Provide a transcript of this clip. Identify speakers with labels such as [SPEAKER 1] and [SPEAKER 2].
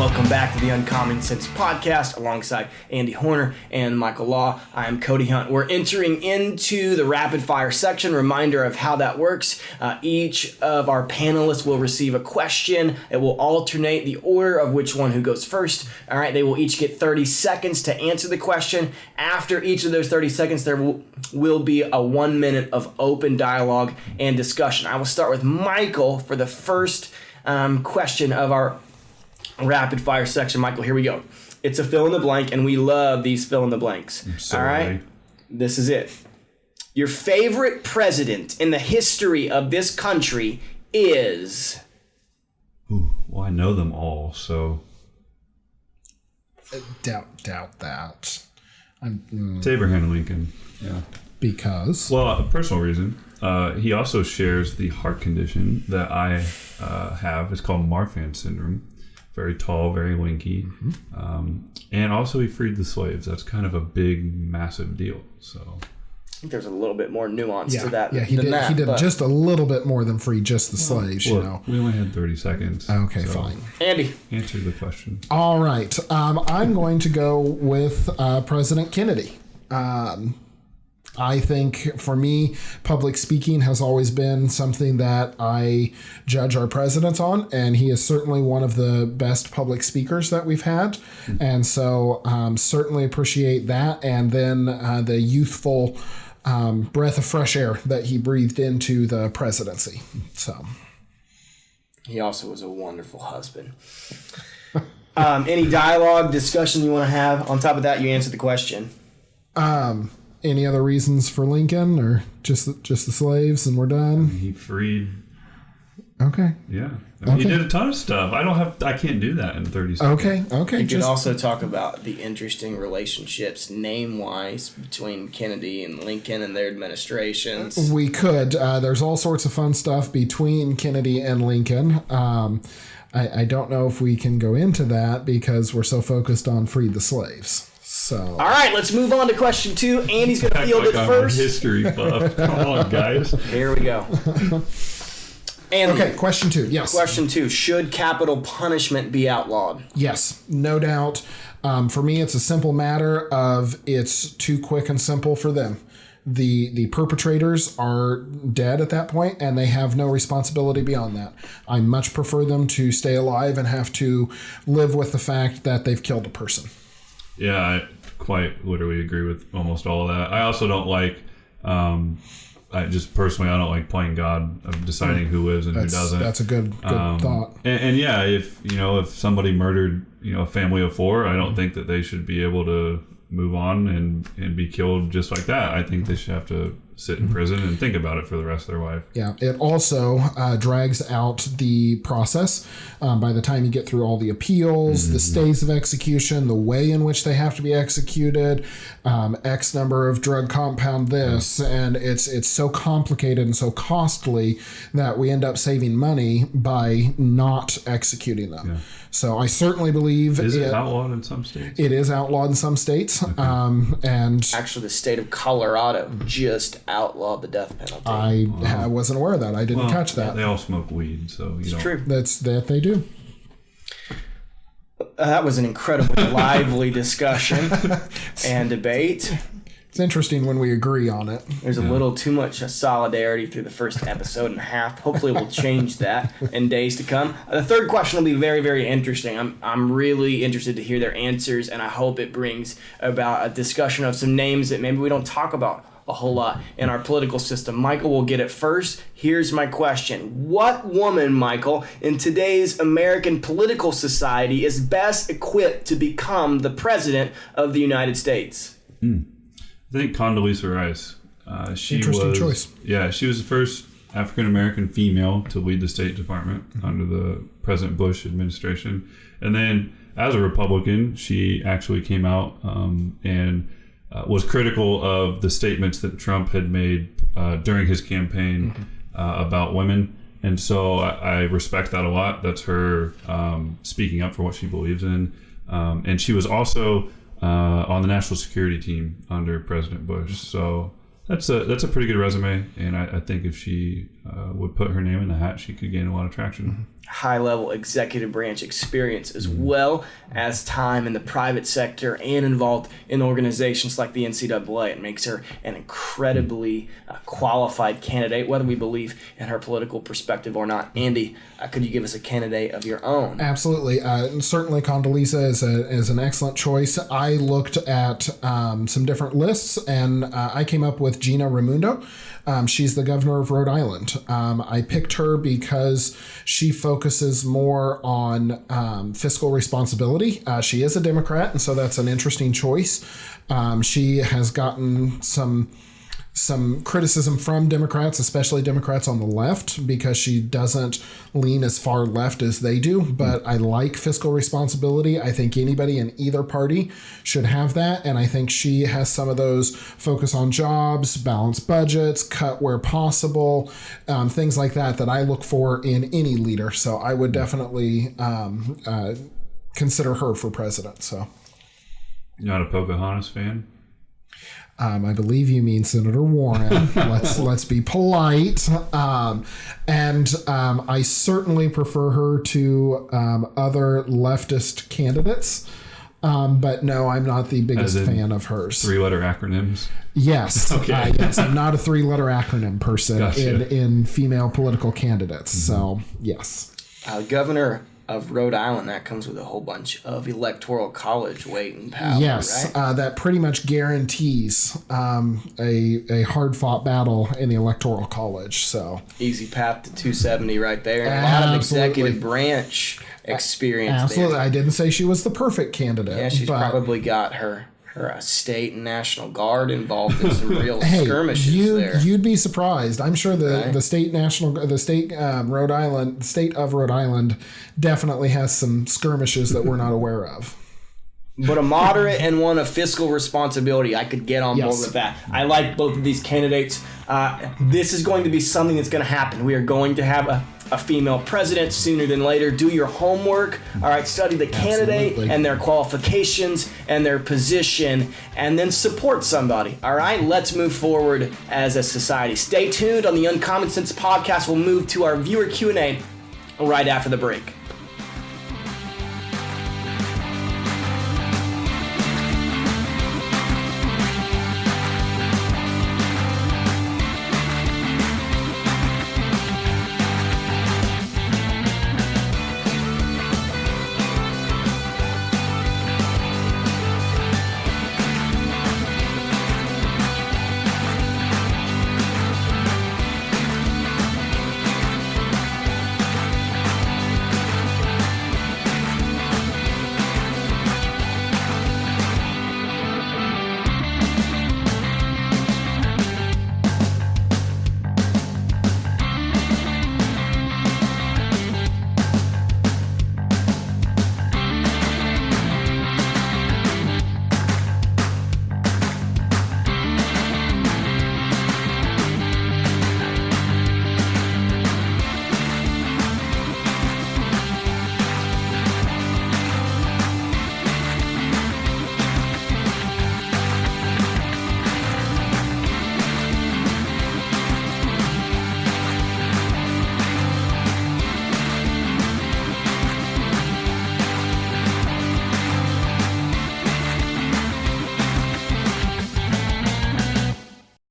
[SPEAKER 1] welcome back to the Uncommon Sense Podcast alongside Andy Horner and Michael Law. I am Cody Hunt. We're entering into the rapid fire section. Reminder of how that works. Each of our panelists will receive a question. It will alternate the order of which one who goes first. All right, they will each get 30 seconds to answer the question. After each of those 30 seconds, there will be a 1 minute of open dialogue and discussion. I will start with Michael for the first question of our rapid fire section. Michael, here we go. It's a fill in the blank, and we love these fill in the blanks. All right, this is it. Your favorite president in the history of this country is?
[SPEAKER 2] Well, I know them all, so
[SPEAKER 3] doubt that.
[SPEAKER 2] It's Abraham Lincoln. Yeah.
[SPEAKER 3] Because?
[SPEAKER 2] Well, a personal reason. He also shares the heart condition that I have. It's called Marfan syndrome. Very tall, very lanky. And also he freed the slaves. That's kind of a big, massive deal. So
[SPEAKER 1] I think there's a little bit more nuance to that.
[SPEAKER 3] Yeah, he did just a little bit more than free just the slaves,
[SPEAKER 2] you know. We only had 30 seconds.
[SPEAKER 3] Okay, fine.
[SPEAKER 1] Andy.
[SPEAKER 2] Answer the question.
[SPEAKER 3] All right. I'm going to go with President Kennedy. I think, for me, public speaking has always been something that I judge our presidents on, and he is certainly one of the best public speakers that we've had, and so certainly appreciate that, and then the youthful breath of fresh air that he breathed into the presidency. So
[SPEAKER 1] he also was a wonderful husband. Any dialogue, discussion you want to have? On top of that, you answered the question.
[SPEAKER 3] Any other reasons for Lincoln, or just the slaves and we're done?
[SPEAKER 2] He freed.
[SPEAKER 3] Okay.
[SPEAKER 2] Yeah. I mean, he did a ton of stuff. I can't do that in 30 seconds.
[SPEAKER 3] Okay.
[SPEAKER 1] You could also talk about the interesting relationships, name-wise, between Kennedy and Lincoln and their administrations.
[SPEAKER 3] We could. There's all sorts of fun stuff between Kennedy and Lincoln. I don't know if we can go into that because we're so focused on freed the slaves. So.
[SPEAKER 1] All right, let's move on to question 2. Andy's going to field it first.
[SPEAKER 2] History buff. Come on, guys.
[SPEAKER 1] Here we go. Andy,
[SPEAKER 3] okay, question 2. Yes.
[SPEAKER 1] Question 2. Should capital punishment be outlawed?
[SPEAKER 3] Yes, no doubt. For me, it's a simple matter of it's too quick and simple for them. The perpetrators are dead at that point, and they have no responsibility beyond that. I much prefer them to stay alive and have to live with the fact that they've killed a person.
[SPEAKER 2] Yeah, I quite literally agree with almost all of that. I also don't like, I don't like playing God of deciding who lives and who doesn't.
[SPEAKER 3] That's a good thought.
[SPEAKER 2] And yeah, if somebody murdered, a family of 4, I don't think that they should be able to move on and be killed just like that. I think they should have to sit in prison and think about it for the rest of their life.
[SPEAKER 3] Yeah, it also drags out the process by the time you get through all the appeals, the stays of execution, the way in which they have to be executed, X number of drug compound this, and it's so complicated and so costly that we end up saving money by not executing them. Yeah. So I certainly believe
[SPEAKER 2] is it outlawed in some states?
[SPEAKER 3] It is outlawed in some states, and
[SPEAKER 1] actually, the state of Colorado just outlawed the death penalty.
[SPEAKER 3] I wasn't aware of that. I didn't catch that.
[SPEAKER 2] They all smoke weed, so
[SPEAKER 1] it's true.
[SPEAKER 3] That they do.
[SPEAKER 1] That was an incredibly lively discussion and debate.
[SPEAKER 3] It's interesting when we agree on it.
[SPEAKER 1] There's a little too much solidarity through the first episode and a half. Hopefully we'll change that in days to come. The third question will be very, very interesting. I'm really interested to hear their answers, and I hope it brings about a discussion of some names that maybe we don't talk about a whole lot in our political system. Michael will get it first. Here's my question. What woman, Michael, in today's American political society is best equipped to become the president of the United States?
[SPEAKER 2] I think Condoleezza Rice.
[SPEAKER 3] Interesting choice.
[SPEAKER 2] Yeah, she was the first African-American female to lead the State Department under the President Bush administration. And then as a Republican, she actually came out and was critical of the statements that Trump had made during his campaign about women. And so I respect that a lot. That's her speaking up for what she believes in. And she was also on the national security team under President Bush. So That's a pretty good resume, and I think if she would put her name in the hat, she could gain a lot of traction.
[SPEAKER 1] High-level executive branch experience, as well as time in the private sector and involved in organizations like the NCAA. It makes her an incredibly qualified candidate, whether we believe in her political perspective or not. Andy, could you give us a candidate of your own?
[SPEAKER 3] Absolutely. Certainly Condoleezza is an excellent choice. I looked at some different lists, and I came up with Gina Raimundo. She's the governor of Rhode Island. I picked her because she focuses more on fiscal responsibility. She is a Democrat, and so that's an interesting choice. She has gotten some criticism from Democrats, especially Democrats on the left, because she doesn't lean as far left as they do. But I like fiscal responsibility. I think anybody in either party should have that. And I think she has some of those: focus on jobs, balance budgets, cut where possible, things like that I look for in any leader. So I would definitely consider her for president. So,
[SPEAKER 2] You're not a Pocahontas fan?
[SPEAKER 3] I believe you mean Senator Warren. Let's be polite. And I certainly prefer her to other leftist candidates. But no, I'm not the biggest fan of hers.
[SPEAKER 2] 3-letter acronyms?
[SPEAKER 3] Yes.
[SPEAKER 2] Okay.
[SPEAKER 3] Yes, I'm not a 3-letter acronym person
[SPEAKER 2] Gotcha.
[SPEAKER 3] in female political candidates. So, yes.
[SPEAKER 1] Governor of Rhode Island, that comes with a whole bunch of electoral college weight and power,
[SPEAKER 3] Yes,
[SPEAKER 1] right?
[SPEAKER 3] that pretty much guarantees a hard-fought battle in the electoral college. So
[SPEAKER 1] Easy path to 270 right there. And a lot of executive branch experience
[SPEAKER 3] absolutely.
[SPEAKER 1] there.
[SPEAKER 3] I didn't say she was the perfect candidate.
[SPEAKER 1] Yeah, she's
[SPEAKER 3] but
[SPEAKER 1] probably got her state and National Guard involved in some real
[SPEAKER 3] hey,
[SPEAKER 1] skirmishes there.
[SPEAKER 3] You'd be surprised. I'm sure the state of Rhode Island definitely has some skirmishes that we're not aware of.
[SPEAKER 1] But a moderate and one of fiscal responsibility, I could get on board with that. I like both of these candidates. This is going to be something that's going to happen. We are going to have a female president sooner than later. Do your homework. All right, study the candidate
[SPEAKER 3] Absolutely.
[SPEAKER 1] and their qualifications and their position, and then support somebody. All right, let's move forward as a society. Stay tuned on the Uncommon Sense podcast. We'll move to our viewer Q&A right after the break.